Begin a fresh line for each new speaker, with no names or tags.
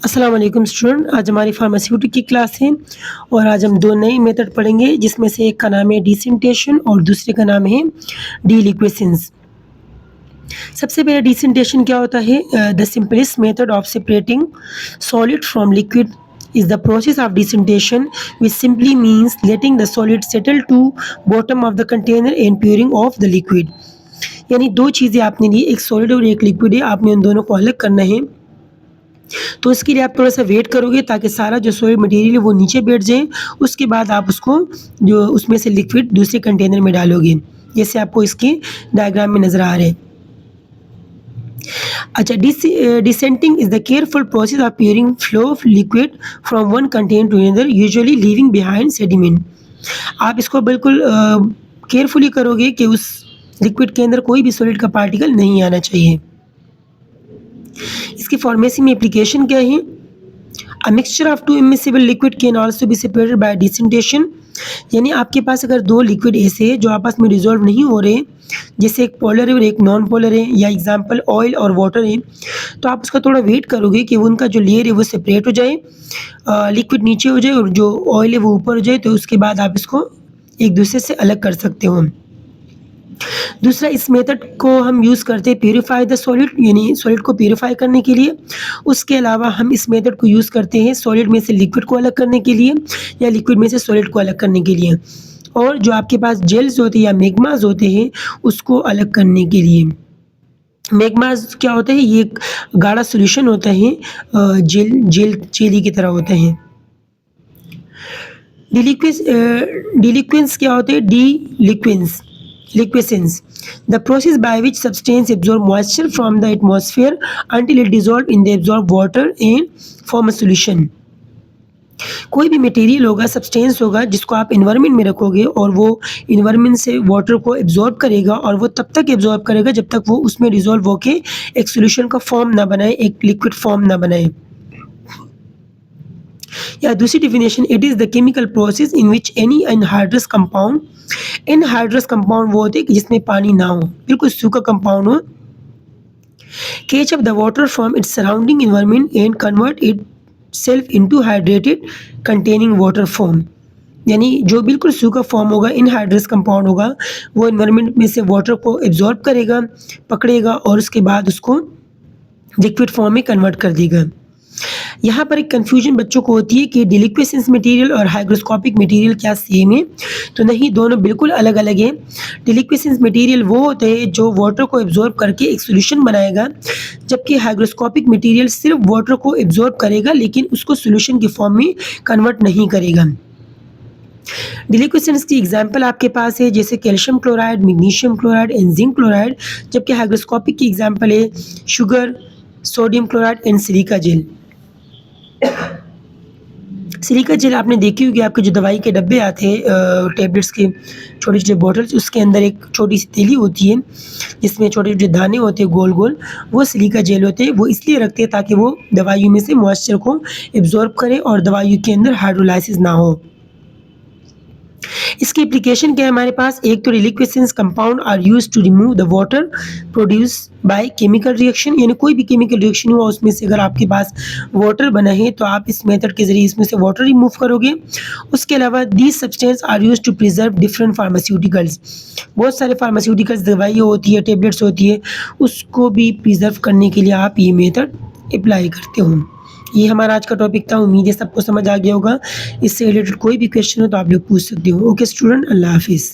अस्सलाम वालेकुम स्टूडेंट। आज हमारी फार्मास्यूटिक की क्लास है और आज हम 2 नए मेथड पढ़ेंगे जिसमें से एक का नाम है डिसेंटेशन और दूसरे का नाम है डीलिक्वेसेंस। सबसे पहले डिसेंटेशन क्या होता है? The simplest method of separating solid from liquid is the process of desentation, which simply means letting the solid settle to bottom of the container and pouring off the liquid। यानी दो चीज़ें आपने ली, एक solid और एक liquid है, आपने उन दोनों को अलग करना है। तो इसके लिए आप थोड़ा-सा वेट करोगे ताकि सारा जो सॉलिड मटेरियल है वो नीचे बैठ जाए। उसके बाद आप उसको जो उसमें से लिक्विड दूसरे कंटेनर में डालोगे, जैसे आपको इसके डायग्राम में नज़र आ रहा है। अच्छा, decanting is the careful process of pouring flow of liquid from one container to another, usually leaving behind sediment. आप इसको बिल्कुल केयरफुली करोगे कि उस लिक्विड के अंदर कोई भी सॉलिड का पार्टिकल नहीं आना चाहिए। इसकी फार्मेसी में एप्लीकेशन क्या है? A mixture of to immiscible liquid can also be separated by decantation. यानी आपके पास अगर दो लिक्विड ऐसे हैं जो आपस में डिसॉल्व नहीं हो रहे, जैसे एक पोलर है और एक नॉन पोलर है, या एग्जांपल ऑयल और वाटर है, तो आप उसका थोड़ा वेट करोगे कि उनका जो लेयर है वो सेपरेट हो जाए, लिक्विड नीचे हो जाए और जो ऑयल है वो ऊपर हो जाए, तो उसके बाद आप इसको एक दूसरे से अलग कर सकते हो। दूसरा, इस मेथड को हम यूज़ करते हैं प्यूरीफाई द सॉलिड, यानी सॉलिड को प्यूरीफाई करने के लिए। उसके अलावा हम इस मेथड को यूज़ करते हैं सॉलिड में से लिक्विड को अलग करने के लिए या लिक्विड में से सॉलिड को अलग करने के लिए, और जो आपके पास जेल्स होते हैं या मैग्मास होते हैं उसको अलग करने के लिए। मैग्मास क्या होता है? ये एक गाढ़ा सॉल्यूशन होता है, जेली की तरह होता है। डिलिक्वेंस क्या होते हैं? Liquescence, the process by which substance absorb moisture from the atmosphere until it dissolve in the absorbed water and form a solution। कोई भी मटेरियल होगा, सब्सटेंस होगा, जिसको आप इन्वायरमेंट में रखोगे और वो इन्वायरमेंट से वाटर को एब्जॉर्ब करेगा, और वो तब तक एब्जॉर्ब करेगा जब तक वो उसमें डिसॉल्व होके एक सॉल्यूशन का फॉर्म ना बनाए, एक लिक्विड फॉर्म ना बनाए। या दूसरी definition, it is the chemical process in which any anhydrous compound, anhydrous compound वो होते हैं कि जिसमें पानी ना हो, बिल्कुल सूखा कंपाउंड हो, catch up the water from its surrounding environment and convert it self into hydrated containing water form. यानी जो बिल्कुल सूखा फॉर्म होगा, इनहाइड्रस कंपाउंड होगा, वो एनवायरनमेंट में से वाटर को एब्जॉर्ब करेगा, पकड़ेगा और उसके बाद उसको लिक्विड फॉर्म में कन्वर्ट कर देगा। यहाँ पर एक कन्फ्यूजन बच्चों को होती है कि डिलिक्वेसेंस मटेरियल और हाइग्रोस्कोपिक मटेरियल क्या सेम है? तो नहीं, दोनों बिल्कुल अलग अलग हैं। डिलिक्वेसेंस मटेरियल वो होते हैं जो वाटर को एब्जॉर्ब करके एक सॉल्यूशन बनाएगा, जबकि हाइग्रोस्कोपिक मटेरियल सिर्फ वाटर को एब्जॉर्ब करेगा लेकिन उसको सॉल्यूशन की फॉर्म में कन्वर्ट नहीं करेगा। डिलिक्वेसेंस की एग्जांपल आपके पास है, जैसे calcium chloride, magnesium chloride and zinc chloride, जबकि हाइग्रोस्कोपिक की एग्जांपल है sugar, sodium chloride and silica gel. Silica gel आपने देखी होगी, आपके जो दवाई के डब्बे आते हैं टैबलेट्स के छोटे छोटे बॉटल्स, उसके अंदर एक छोटी सी तीली होती है जिसमें छोटे छोटे दाने होते हैं गोल गोल, वो सिलिका जेल होते हैं। वो इसलिए रखते हैं ताकि वो दवाइयों में से मॉइस्चर को एब्जॉर्ब करे और दवाइयों के अंदर हाइड्रोलाइसिस ना हो। इसकी एप्लीकेशन क्या है हमारे पास? एक तो deliquescent compound are used to remove the water produce by chemical reaction, यानी कोई भी केमिकल रिएक्शन हुआ उसमें से अगर आपके पास वाटर बना है तो आप इस मेथड के जरिए इसमें से वाटर रिमूव करोगे। उसके अलावा these substance are used to preserve different pharmaceuticals, बहुत सारे फार्मास्यूटिकल्स दवाइयाँ होती है, टेबलेट्स होती है, उसको भी प्रिजर्व करने के लिए आप ये मेथड अप्लाई करते हो। ये हमारा आज का टॉपिक था। उम्मीद है सबको समझ आ गया होगा। इससे रिलेटेड कोई भी क्वेश्चन हो तो आप लोग पूछ सकते हो। ओके स्टूडेंट, अल्लाह हाफिज़।